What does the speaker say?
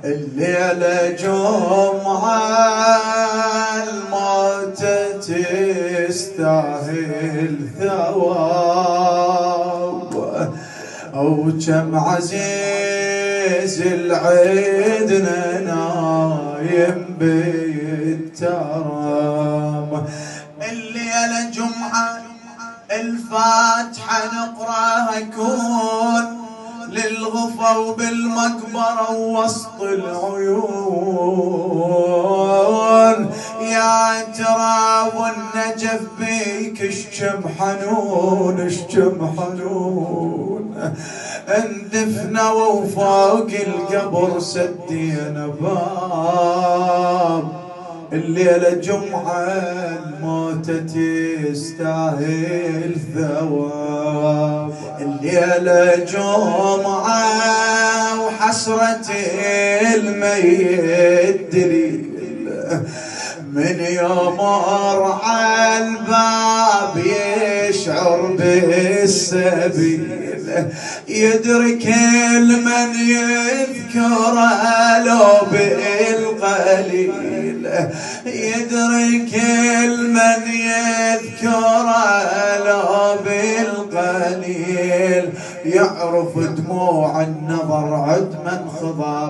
الليلة جمعة الموتة تستاهل ثواب، أو كم عزيز العيدنا نايم بالترام. الليلة جمعة الفاتحة نقراها كون للغفا وبالمقبرة ووسط العيون. يا ترى والنجف بيك اشجم حنون اشجم حنون. اندفنا وفوق القبر سدينا باب. الليلة جمعة الموتة تستاهل ثواب. الليلة جمعة وحسرة الميت دليل من يوم على الباب يشعر بالسبيل. يدرك من يذكر لو بالقليل. يدرك من يذكر لو بالقليل. يعرف دموع النظر عد من خضاب.